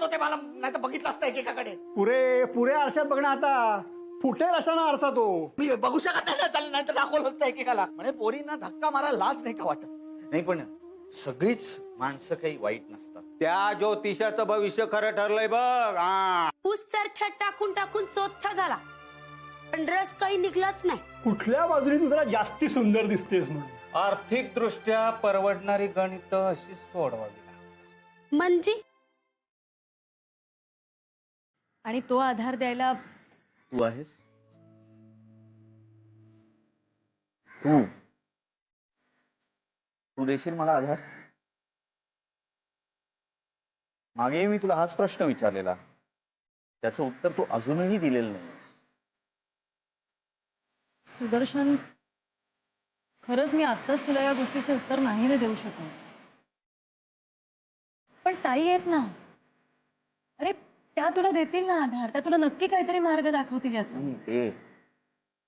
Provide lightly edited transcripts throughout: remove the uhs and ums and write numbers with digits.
बघत होते मला, नाही तर बघितलं असतं एकेकाकडे. पुरे आरशात बघणं आता फुटेल असा ना आरसा तो. मी बघू शकत नाही ना, चालेल नाही तर दाखवलं असतं एकेकाला. म्हणजे पोरींना धक्का मारायला लाज नाही का वाटत? नाही पण सगळीच माणसं काही वाईट नसतात. त्या ज्योतिषाचं भविष्य खरं ठरलंय बघ. ऊस चरख्यात टाकून टाकून चोथा झाला, पण रस काही निघलाच नाही. कुठल्या बाजूने तू जरा जास्ती सुंदर दिसतेस म्हणून. आर्थिक दृष्ट्या परवडणारी गणित अशी सोडवावी. म्हणजे आणि तो आधार द्यायला तू आहेस, तू देशील मला आधार? मागे मी तुला हाच प्रश्न विचारलेला, त्याचं उत्तर तू अजूनही दिलेलं नाही. सुदर्शन, खरंच मी आत्ताच तुला या गोष्टीचं उत्तर नाही रे देऊ शकत. पण ताई आहेत ना, अरे त्या तुला देतील ना आधार. त्या तुला नक्की काहीतरी मार्ग दाखवतील यातून.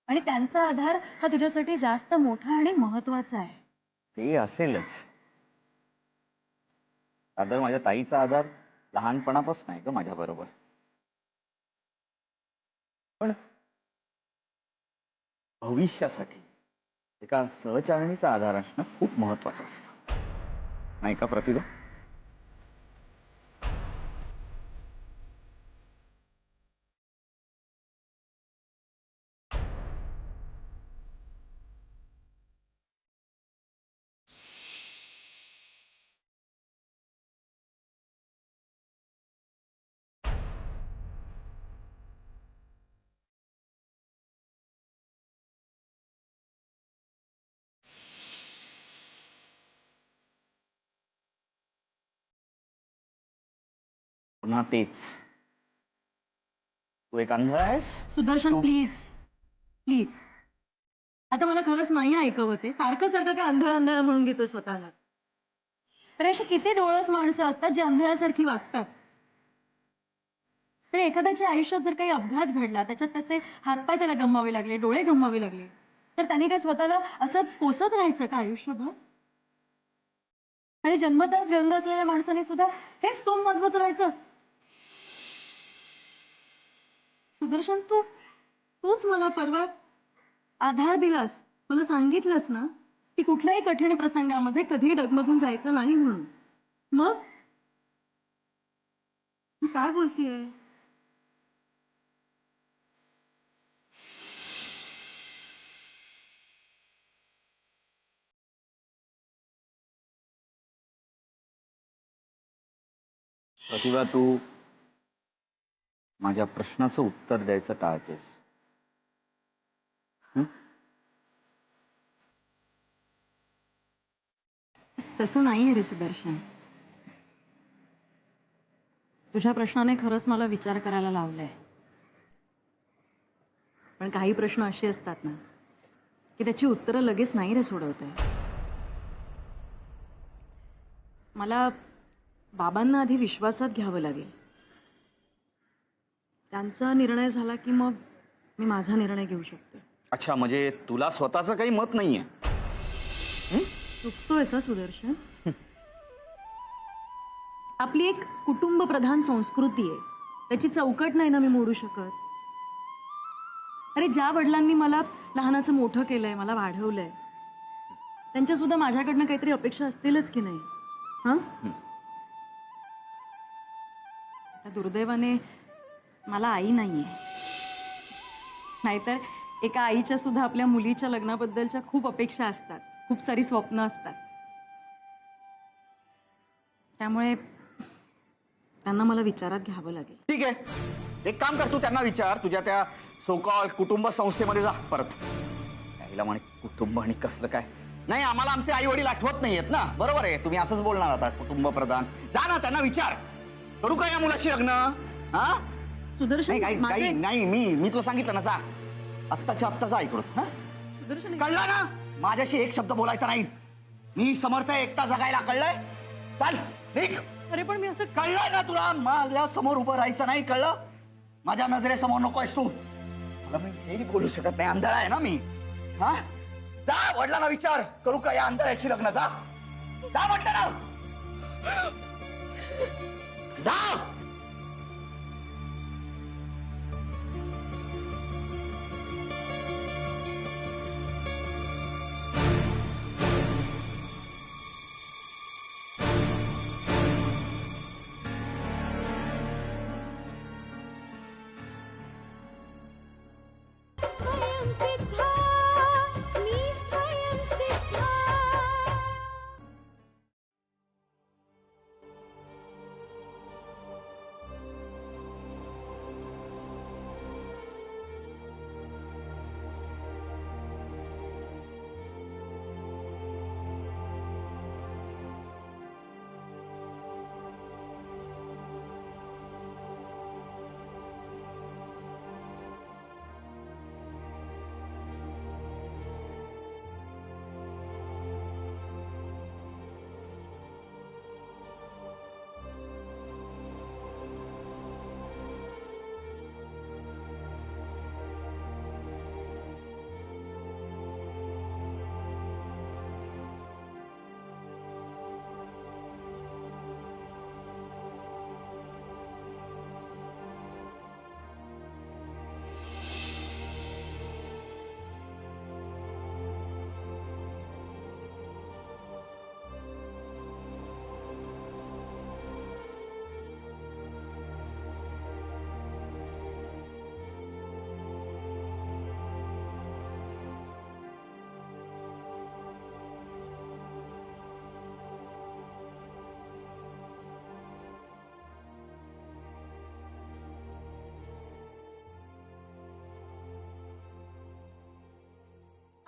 आणि त्यांचा आधार हा तुझ्यासाठी जास्त मोठा आणि महत्वाचा आहे. ते असेलच. आधार माझ्या ताईचा आधार लहानपणापासून आहे ग माझ्या बरोबर. पण भविष्यासाठी एका सहचारणीचा आधार असणं खूप महत्वाचं असतं, नाही का प्रतिभा? पुन्हा तेच, तू एक आंधळा आहेस. सुदर्शन प्लीज प्लीज, आता मला खरंच नाही ऐकवते. सारखं सारखं काय आंधळ आंधळ म्हणून घेतो स्वतःला. अरे अशी किती डोळस माणसं असतात जे आंधळ्यासारखी वागतात. पण एखाद्याच्या आयुष्यात जर काही अपघात घडला, त्याच्यात त्याचे हातपाय त्याला गमवावे लागले, डोळे गमवावे लागले, तर त्यांनी काय स्वतःला असंच कोसत राहायचं का आयुष्यभर? आणि जन्मताच व्यंग असलेल्या माणसाने सुद्धा हेच तोंड मजबूत राहायचं. सुदर्शन, तूच मला परवा आधार दिलास, मला सांगितलंस ना की कुठल्याही कठीण प्रसंगामध्ये कधी डगमगून जायचं नाही म्हणून. मग तू काय बोलतीये? प्रतिभा, तू माझ्या प्रश्नाचं उत्तर द्यायचं टाळतेस. तसं नाहीये रे सुदर्शन. तुझ्या प्रश्नाने खरंच मला विचार करायला लावलाय. पण काही प्रश्न असे असतात ना की त्याची उत्तरं लगेच नाही रे सोडवता येत. मला बाबांना आधी विश्वासात घ्यावं लागेल. त्यांचा निर्णय झाला की मग मी माझा निर्णय घेऊ शकते. अच्छा, म्हणजे तुला स्वतःचं काही मत नाहीये? चुकतोय सा सुदर्शन. आपली एक कुटुंब प्रधान संस्कृती आहे, त्याची चौकट नाही ना मी मोडू शकत. अरे ज्या वडिलांनी मला लहानाचं मोठं केलंय, मला वाढवलंय, त्यांच्या सुद्धा माझ्याकडनं काहीतरी अपेक्षा असतीलच की नाही? हा, दुर्दैवाने मला आई नाहीये. नाहीतर एका आईच्या सुद्धा आपल्या मुलीच्या लग्नाबद्दलच्या खूप अपेक्षा असतात, खूप सारी स्वप्न असतात. त्यामुळे त्यांना मला विचारात घ्यावं लागेल. ठीक आहे, एक काम कर, तू त्यांना विचार. तुझ्या त्या सोकॉल कुटुंब संस्थेमध्ये जा परत. त्याला म्हणे कुटुंब आणि कसलं काय. नाही, आम्हाला आमचे आई वडील आठवत नाहीयेत ना. बरोबर आहे, तुम्ही असंच बोलणार आता, कुटुंब प्रधान. जा ना, त्यांना विचार. करू का या मुलाशी लग्न? हा, सुदर्शन, नाही, मी तुला सांगितलं ना, जा आत्ताच्या आत्ता जा इकडून. सुदर्शन, कळलं ना? माझ्याशी एक शब्द बोलायचा नाही. मी समर्थ आहे एकटा जगायला, कळलंय? चल निघ. अरे पण मी असं कळलं ना तुला? माझ्या समोर उभं राहायचं नाही, कळलं? माझ्या नजरेसमोर नकोयस तू. मला मी हेही बोलू शकत नाही, आंधळा आहे ना मी. हा, जा वडिलांना विचार, करू का या आंधळ्याशी लग्न? जा जा म्हटलं ना, जा.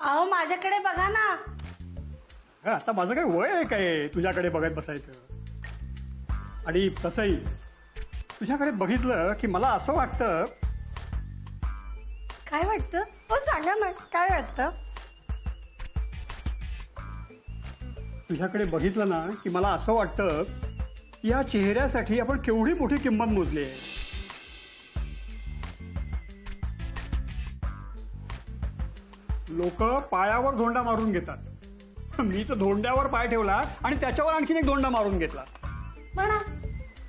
अहो माझ्याकडे बघा ना. आता माझं काय वय आहे काय तुझ्याकडे बघत बसायचं. आणि तसंही तुझ्याकडे बघितलं की मला असं वाटतं. काय वाटतं? हो सांगा ना काय वाटतं? तुझ्याकडे बघितलं ना की मला असं वाटतं की या चेहऱ्यासाठी आपण केवढी मोठी किंमत मोजली आहे. लोक पायावर धोंडा मारून घेतात. मी तर धोंड्यावर पाय ठेवला आणि त्याच्यावर आणखीन एक धोंडा मारून घेतला. म्हणा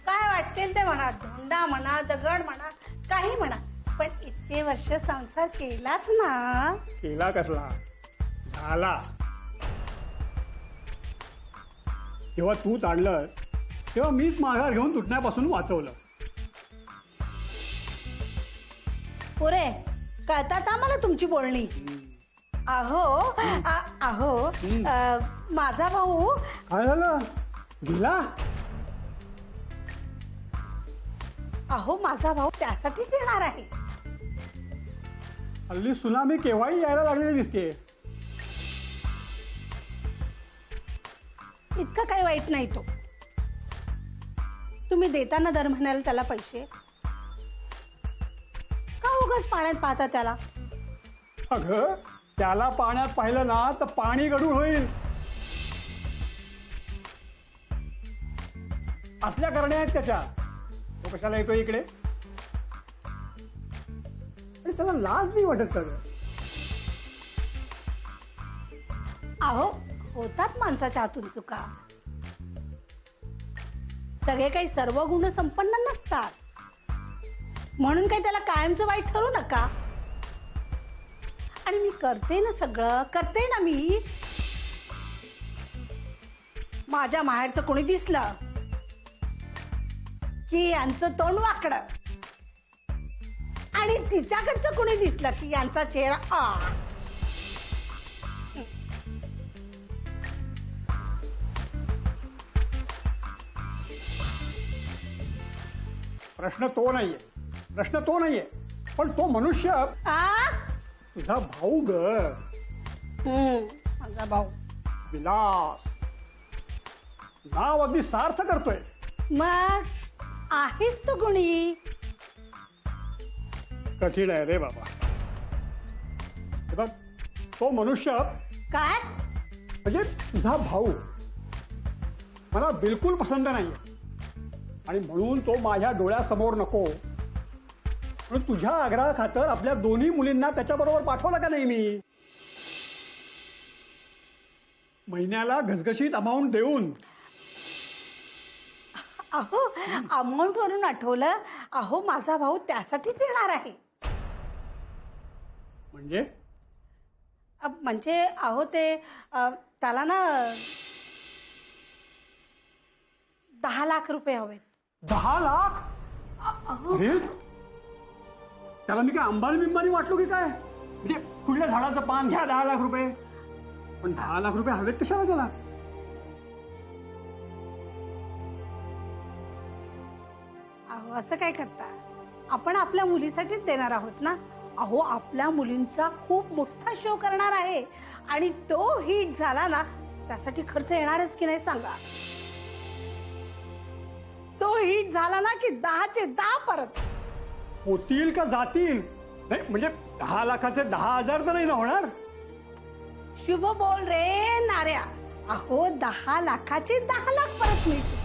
काय वाटेल ते म्हणा. धोंडा म्हणा, दगड म्हणा, काही म्हणा, पण इतके वर्ष संसार केलाच ना. केला कसला झाला. जेव्हा तू ताडलंस तेव्हा मीच माघार घेऊन तुटण्यापासून वाचवलं. पुरे कळतात आम्हाला तुमची बोलणी. अहो अहो माझा भाऊ. काय झालं गेला. अहो माझा भाऊ त्यासाठीच येणार आहे. हल्ली सुनामी केव्हाही यायला लागलेली दिसते. इतकं काही वाईट नाही तो. तुम्ही देताना दर महिन्याला त्याला पैसे का उगाच पाण्यात पाहता त्याला. अगं त्याला पाण्यात पाहिलं ना तर पाणी गढूळ होईल. असल्या करण्या आहेत त्याच्या. तो कशाला येतो इकडे. आणि त्याला लाज नाही वाटत का गं? अहो होतात माणसाच्या हातून चुका. सगळे काही सर्व गुण संपन्न नसतात. म्हणून काही त्याला कायमचं वाईट ठरू नका. आणि मी करते ना, सगळं करते ना मी. माझ्या माहेरचं कोणी दिसलं की यांचं तोंड वाकडं, आणि तिच्याकडचं कोणी दिसलं की यांचा चेहरा प्रश्न तो नाहीये. प्रश्न तो नाहीये. पण तो मनुष्य तुझा भाऊ ग. माझा भाऊ विलास नाव अगदी सार्थ करतोय. मग आहेस तू गुणी. कठीण आहे रे बाबा. हे बघ तो मनुष्य काय म्हणजे तुझा भाऊ मला बिलकुल पसंत नाही. आणि म्हणून तो माझ्या डोळ्यासमोर नको. म्हणून तुझ्या आग्रहा खातर आपल्या दोन्ही मुलींना त्याच्याबरोबर पाठवलं का नाही मी. महिन्याला घसघशीत अमाऊंट देऊन. अहो अमाऊंट वरून आठवलं. अहो माझा भाऊ त्यासाठीच येणार आहे. म्हणजे अहो ते त्याला ना 10 लाख रुपये हवेत. 10 लाख. अरे त्याला मी काय अंबानी बिंबानी वाटलो की काय. म्हणजे कुठल्या झाडाचं पान घ्या 10 लाख रुपये. पण 10 लाख रुपये हवेत कशाला त्याला. अहो असं काय करता. आपण आपल्या मुलीसाठीच देणार आहोत ना. अहो आपल्या मुलींचा खूप मोठा शो करणार आहे. आणि तो हिट झाला ना त्यासाठी खर्च येणारच की नाही सांगा. तो हिट झाला ना की 10चे 10 परत होतील का जातील. नाही म्हणजे 10 लाखाचे 10,000 तर नाही ना होणार. शुभ बोल रे नाऱ्या. अहो 10 लाखाचे 10 लाख परत मिळतील.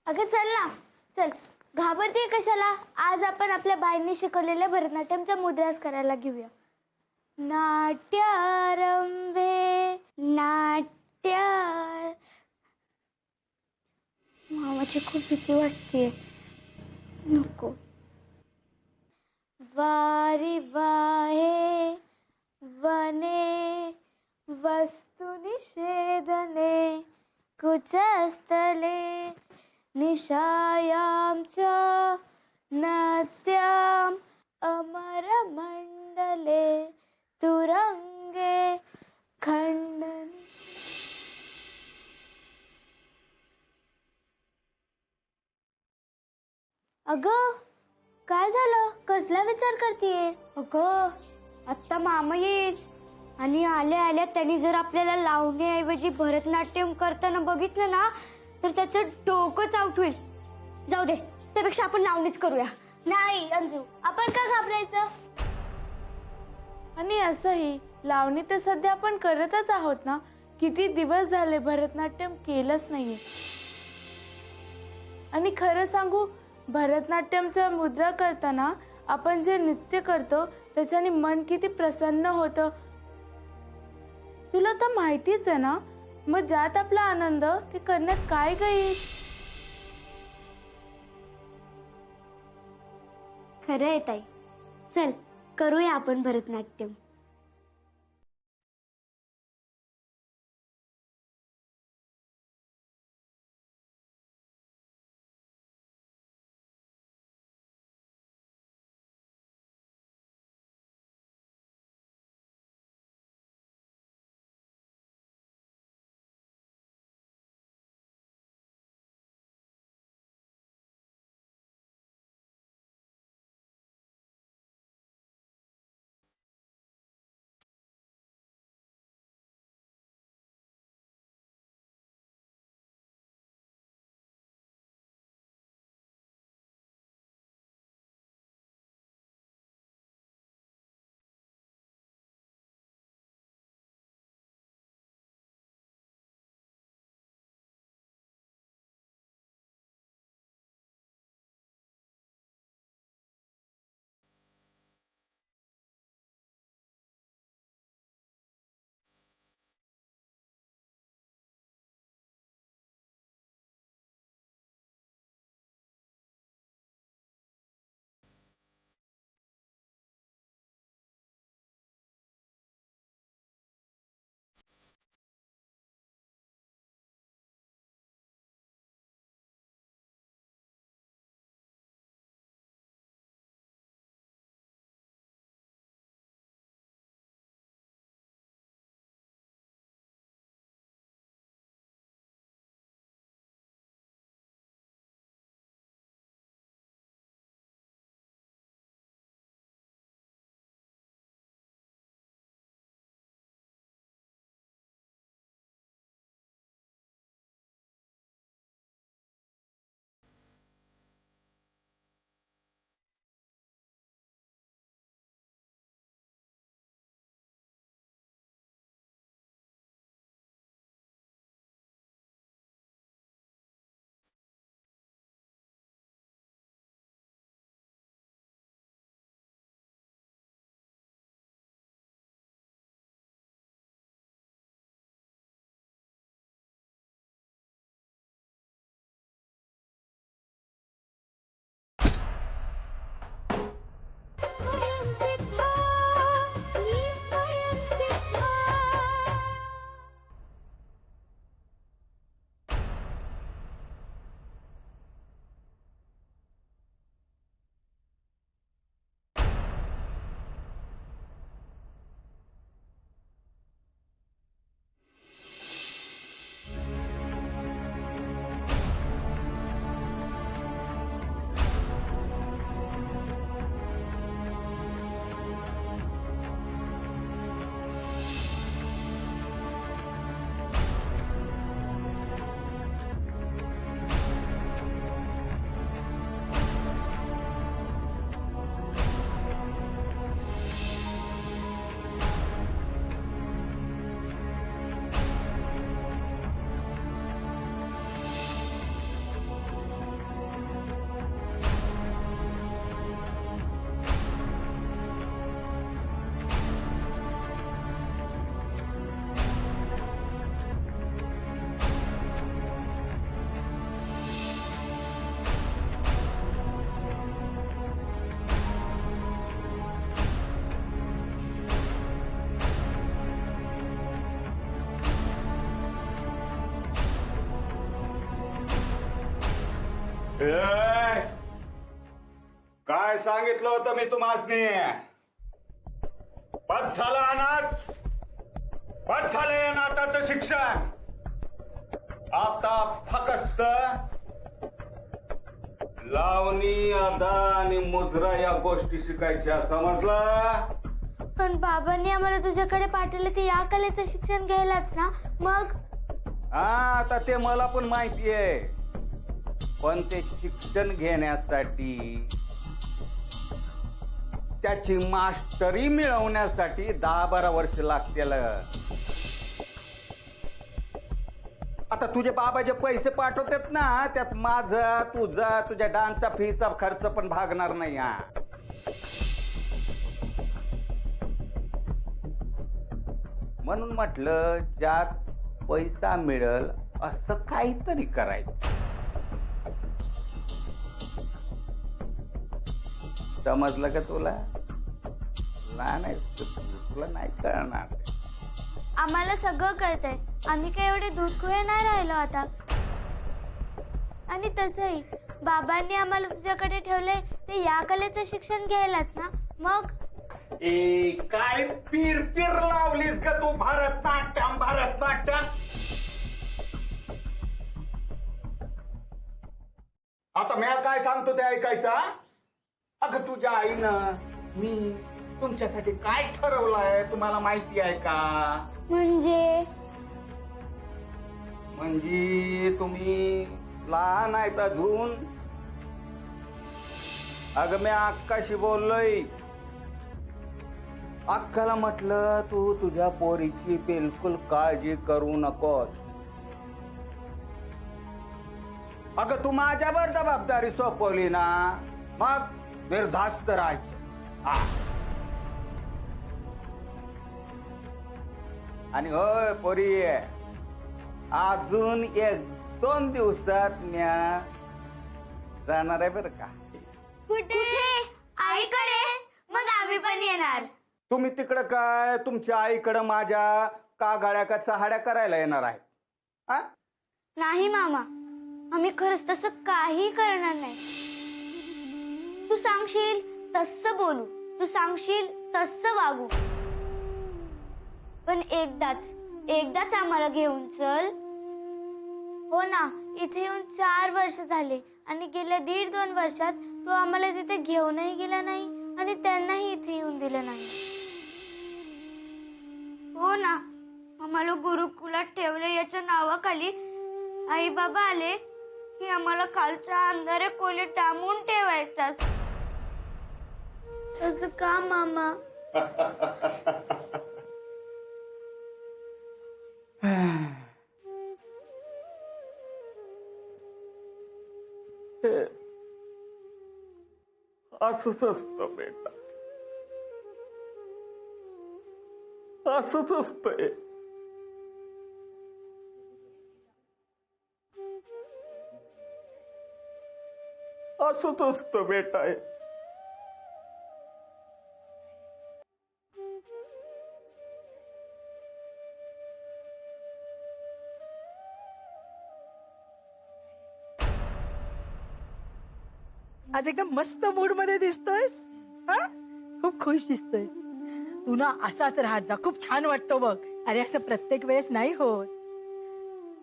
अगं चल ना चल. घाबरते कशाला. आज आपण आपल्या बाईंनी शिकवलेल्या भरतनाट्यमचा मुद्रास करायला घेऊया. नाट्यारंभे नाट्य. मामाची खूप भीती वाटते. नको. वारी वाहे वने वस्तु निषेधने कुचस्थले निशायां च नद्यां अमर मंडले तुरंगे खंडन. अगं काय झालं? कसला विचार करतेय? अगं आत्ता मामा येईल आणि आल्या आल्या त्यांनी जर आपल्याला लावण्याऐवजी भरतनाट्यम करताना बघितलं ना तर त्याचं डोकंच आउट होईल. जाऊ दे, त्यापेक्षा आपण लावणीच करूया. नाही अंजू, आपण का घाबरायचं? आणि असंही लावणी तर सध्या आपण करतच आहोत ना. किती दिवस झाले भरतनाट्यम केलंच नाहीये. आणि खरं सांगू, भरतनाट्यमच्या मुद्रा करताना आपण जे नृत्य करतो त्याच्याने मन किती प्रसन्न होतं तुला तर माहितीच आहे ना. मग ज्यात आपला आनंद ते करण्यात काय गैर? खरं आहे ताई. चल करूया आपण भरतनाट्यम. काय सांगितलं होतं मी तुम्हासनी? बस झालं अनाथ, बस झालं या नाचाचं शिक्षण. आता फक्त लावणी, अदा आणि मुद्रा या गोष्टी शिकायच्या, समजलं? पण बाबांनी आम्हाला तुझ्याकडे पाठवलं ते या कलेचं शिक्षण घ्यायलाच ना. मग हा, आता ते मला पण माहिती आहे, पण ते शिक्षण घेण्यासाठी, त्याची मास्टरी मिळवण्यासाठी 10-12 वर्ष लागतील. आता तुझे बाबा जे पैसे पाठवतात ना, त्यात माझा, तुझा, तुझ्या डान्सचा फीचा खर्च पण भागणार नाही. हा, म्हणून म्हटलं ज्यात पैसा मिळेल असं काहीतरी करायचं. समजलं का तुला? लहान आहेस तू, तुला नाही कळणार. आम्हाला सगळं कळतंय. आम्ही काय एवढे दूधखोळे नाही राहिलो आता. आणि तसंही बाबांनी आम्हाला तुझ्याकडे ठेवलंय ते या कलेचं शिक्षण घ्यायलाच ना. मग काय पीर पीर लावलीस का तू? भरतनाट्यम भरतनाट्यम. आता मी काय सांगतो ते ऐकायचा. अगं तुझ्या आईनं मी तुमच्यासाठी काय ठरवलंय तुम्हाला माहिती आहे का? म्हणजे तुम्ही लहान आहेत अजून. अगं मी अक्काशी बोललोय. अक्काला म्हटलं तू तुझ्या पोरीची बिलकुल काळजी करू नकोस. अगं तू माझ्यावर जबाबदारी सोपवली ना, मग निर्धास्त राहायचं. आणि होय पोरी, अजून 1-2 दिवसात म्या जाणार आहे बरं का. कुठे? आईकडे. मग आम्ही पण येणार. तुम्ही तिकडं काय तुमच्या आईकडं माझ्या कागाळ्या का चहाड्या करायला येणार आहे? हा? नाही मामा, आम्ही खरंच तसं काही करणार नाही. तू सांगशील तसं बोलू, तू सांगशील तसं वागू. पण एकदाच आम्हाला घेऊन चल. हो ना, इथे येऊन 4 वर्ष झाले आणि गेल्या 1.5-2 वर्षात तू आम्हाला तिथे घेऊनही गेला नाही आणि त्यांनाही इथे येऊन दिलं नाही. हो ना, आम्हाला गुरुकुलात ठेवले याच्या नावाखाली आई बाबा आले की आम्हाला खालच्या अंधारे खोलीत डांबून ठेवायचा. असं का मामा? असंच असतं बेटा, असंच असतंय. असंच असतं बेटा. आज एकदम मस्त मूड मध्ये दिसतोयस. हा, खूप खुश दिसतोयस तू ना. असाच राहत जा, खूप छान वाटतो बघ. अरे असं प्रत्येक वेळेस नाही होत.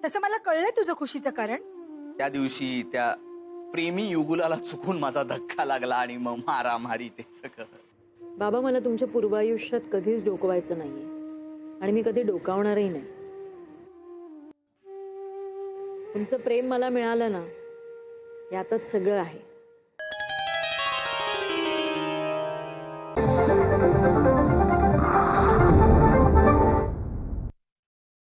तसं मला कळलंय तुझं खुशीचं कारण. त्या दिवशी त्या प्रेमी युगुलाला चुकून माझा धक्का लागला आणि मग मारामारी ते सगळं. बाबा, मला तुमच्या पूर्वायुष्यात कधीच डोकवायचं नाहीये आणि मी कधी डोकावणारही नाही. तुमचं प्रेम मला मिळालं ना, यातच सगळं आहे.